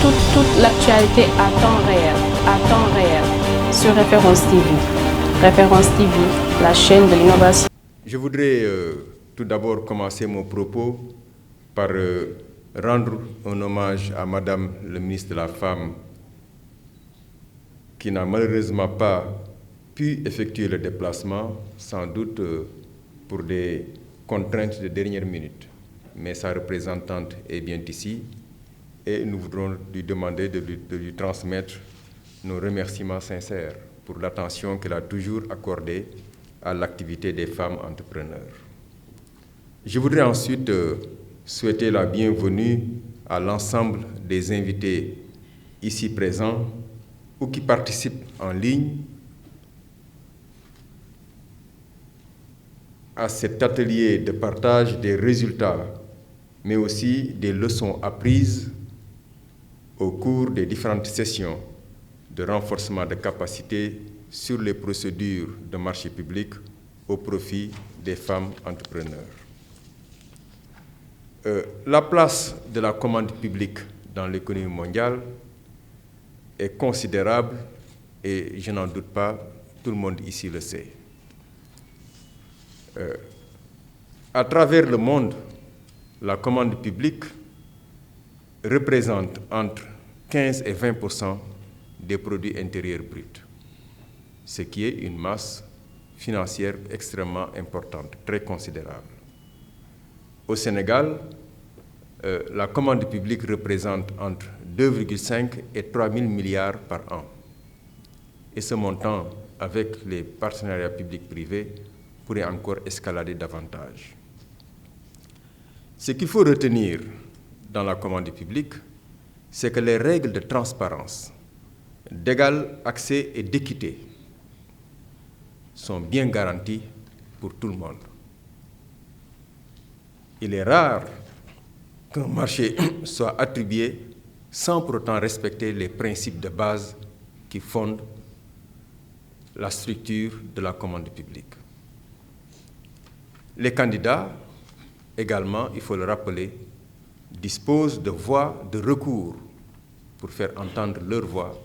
toute l'actualité à temps réel, sur Référence TV. Référence TV, la chaîne de l'innovation. Je voudrais tout d'abord commencer mon propos par rendre un hommage à Madame le ministre de la Femme, qui n'a malheureusement pas pu effectuer le déplacement, sans doute pour des contraintes de dernière minute. Mais sa représentante est bien ici et nous voudrons lui demander de lui transmettre nos remerciements sincères pour l'attention qu'elle a toujours accordée à l'activité des femmes entrepreneurs. Je voudrais ensuite souhaiter la bienvenue à l'ensemble des invités ici présents ou qui participent en ligne à cet atelier de partage des résultats, mais aussi des leçons apprises au cours des différentes sessions de renforcement de capacités sur les procédures de marché public au profit des femmes entrepreneurs. La place de la commande publique dans l'économie mondiale est considérable et je n'en doute pas, tout le monde ici le sait. À travers le monde, la commande publique représente entre 15 et 20% des produits intérieurs bruts, ce qui est une masse financière extrêmement importante, très considérable. Au Sénégal, la commande publique représente entre 2,5 et 3 000 milliards par an. Et ce montant, avec les partenariats publics-privés, pourrait encore escalader davantage. Ce qu'il faut retenir dans la commande publique, c'est que les règles de transparence, d'égal accès et d'équité sont bien garanties pour tout le monde. Il est rare qu'un marché soit attribué sans pour autant respecter les principes de base qui fondent la structure de la commande publique. Les candidats, également, il faut le rappeler, disposent de voies de recours pour faire entendre leur voix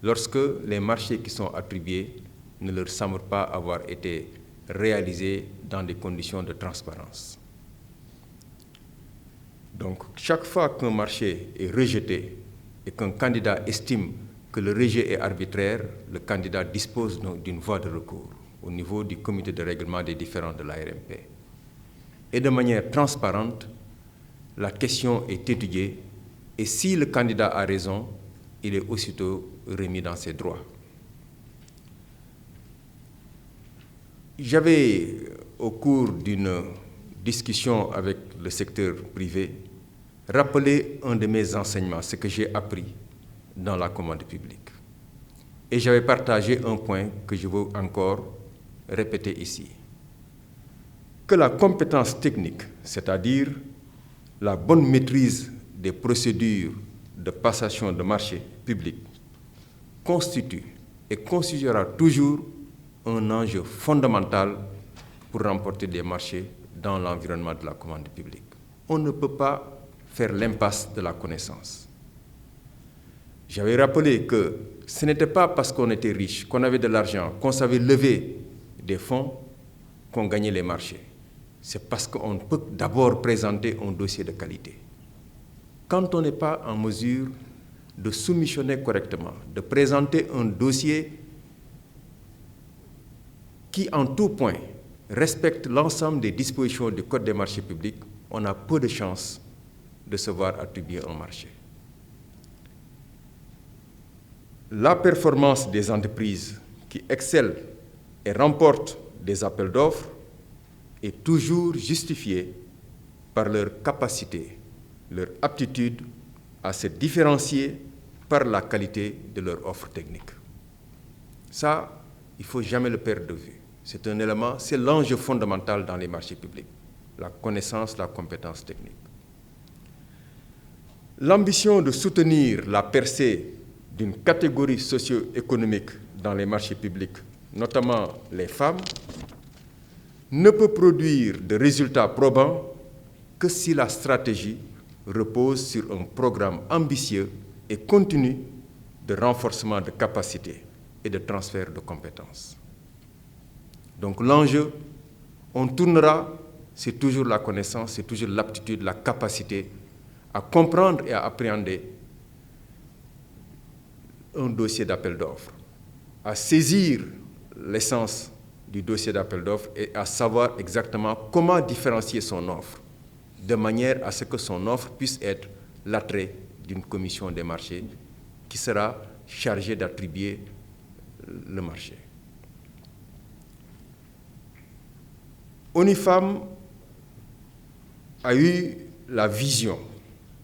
lorsque les marchés qui sont attribués ne leur semblent pas avoir été réalisés dans des conditions de transparence. Donc, chaque fois qu'un marché est rejeté et qu'un candidat estime que le rejet est arbitraire, le candidat dispose d'une voie de recours au niveau du comité de règlement des différends de l'ARMP. Et de manière transparente, la question est étudiée et si le candidat a raison, il est aussitôt remis dans ses droits. J'avais, au cours d'une discussion avec le secteur privé, rappelé un de mes enseignements, ce que j'ai appris dans la commande publique. Et j'avais partagé un point que je veux encore répéter ici. Que la compétence technique, c'est-à-dire la bonne maîtrise des procédures de passation de marché public, constitue et constituera toujours un enjeu fondamental pour remporter des marchés dans l'environnement de la commande publique. On ne peut pas faire l'impasse de la connaissance. J'avais rappelé que ce n'était pas parce qu'on était riche, qu'on avait de l'argent, qu'on savait lever des fonds qu'on gagnait les marchés. C'est parce qu'on peut d'abord présenter un dossier de qualité. Quand on n'est pas en mesure de soumissionner correctement, de présenter un dossier qui, en tout point, respecte l'ensemble des dispositions du Code des marchés publics, on a peu de chances de se voir attribuer un marché. La performance des entreprises qui excellent et remportent des appels d'offres est toujours justifiée par leur capacité, leur aptitude à se différencier par la qualité de leur offre technique. Ça, il ne faut jamais le perdre de vue. C'est un élément, c'est l'enjeu fondamental dans les marchés publics, la connaissance, la compétence technique. L'ambition de soutenir la percée d'une catégorie socio-économique dans les marchés publics, notamment les femmes, ne peut produire de résultats probants que si la stratégie repose sur un programme ambitieux et continu de renforcement de capacités et de transfert de compétences. Donc l'enjeu, on tournera, c'est toujours la connaissance, c'est toujours l'aptitude, la capacité à comprendre et à appréhender un dossier d'appel d'offres, à saisir l'essence du dossier d'appel d'offres et à savoir exactement comment différencier son offre, de manière à ce que son offre puisse être l'attrait d'une commission des marchés qui sera chargée d'attribuer le marché. ONU-Femmes a eu la vision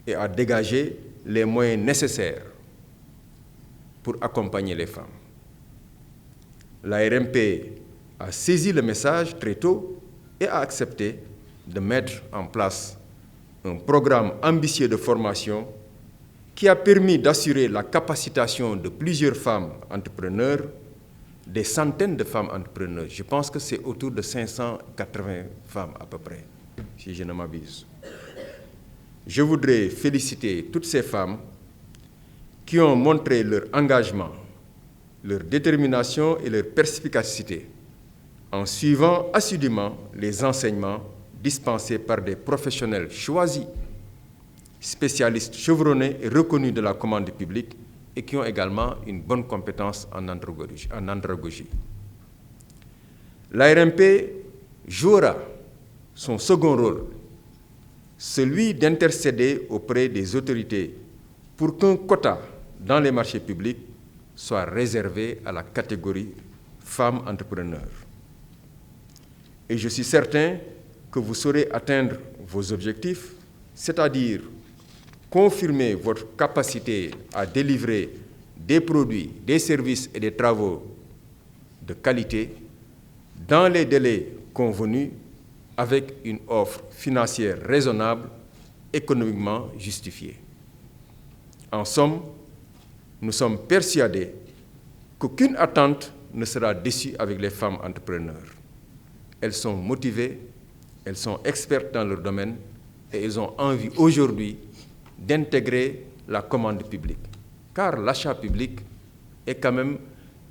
et a dégagé les moyens nécessaires pour accompagner les femmes. L'ARMP a saisi le message très tôt et a accepté de mettre en place un programme ambitieux de formation qui a permis d'assurer la capacitation de plusieurs femmes entrepreneurs, des centaines de femmes entrepreneurs. Je pense que c'est autour de 580 femmes à peu près, si je ne m'abuse. Je voudrais féliciter toutes ces femmes qui ont montré leur engagement, leur détermination et leur perspicacité en suivant assidûment les enseignements dispensés par des professionnels choisis, spécialistes chevronnés et reconnus de la commande publique et qui ont également une bonne compétence en andragogie. L'ARMP jouera son second rôle, celui d'intercéder auprès des autorités pour qu'un quota dans les marchés publics soit réservé à la catégorie femmes entrepreneurs. Et je suis certain que vous saurez atteindre vos objectifs, c'est-à-dire confirmer votre capacité à délivrer des produits, des services et des travaux de qualité dans les délais convenus avec une offre financière raisonnable, économiquement justifiée. En somme, nous sommes persuadés qu'aucune attente ne sera déçue avec les femmes entrepreneurs. Elles sont motivées, elles sont expertes dans leur domaine et elles ont envie aujourd'hui d'intégrer la commande publique. Car l'achat public est quand même,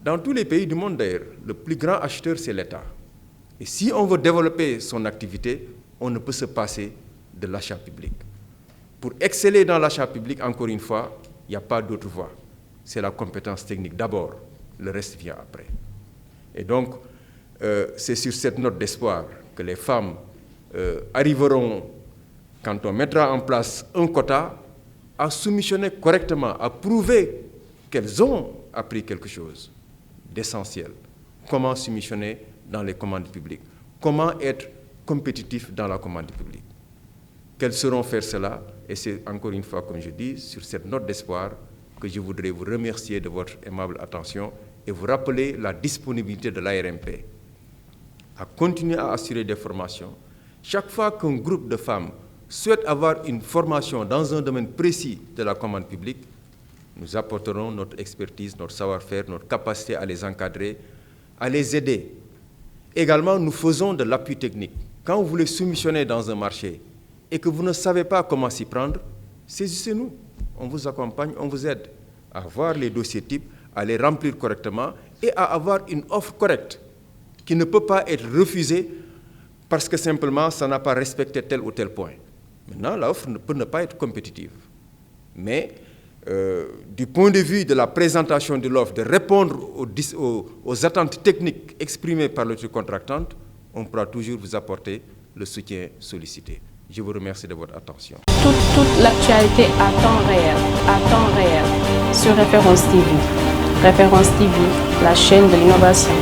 dans tous les pays du monde d'ailleurs, le plus grand acheteur, c'est l'État. Et si on veut développer son activité, on ne peut se passer de l'achat public. Pour exceller dans l'achat public, encore une fois, il n'y a pas d'autre voie. C'est la compétence technique d'abord, le reste vient après. Et donc, c'est sur cette note d'espoir que les femmes arriveront, quand on mettra en place un quota, à soumissionner correctement, à prouver qu'elles ont appris quelque chose d'essentiel. Comment soumissionner dans les commandes publiques? Comment être compétitif dans la commande publique? Qu'elles sauront faire cela? Et c'est encore une fois, comme je dis, sur cette note d'espoir que je voudrais vous remercier de votre aimable attention et vous rappeler la disponibilité de l'ARMP à continuer à assurer des formations. Chaque fois qu'un groupe de femmes souhaite avoir une formation dans un domaine précis de la commande publique, nous apporterons notre expertise, notre savoir-faire, notre capacité à les encadrer, à les aider. Également, nous faisons de l'appui technique. Quand vous voulez soumissionner dans un marché et que vous ne savez pas comment s'y prendre, saisissez-nous. On vous accompagne, on vous aide à voir les dossiers types, à les remplir correctement et à avoir une offre correcte qui ne peut pas être refusée parce que simplement ça n'a pas respecté tel ou tel point. Maintenant, l'offre peut ne pas être compétitive. Mais du point de vue de la présentation de l'offre, de répondre aux attentes techniques exprimées par l'autorité contractante, on pourra toujours vous apporter le soutien sollicité. Je vous remercie de votre attention. Toute l'actualité à temps réel, sur Référence TV. Référence TV, la chaîne de l'innovation.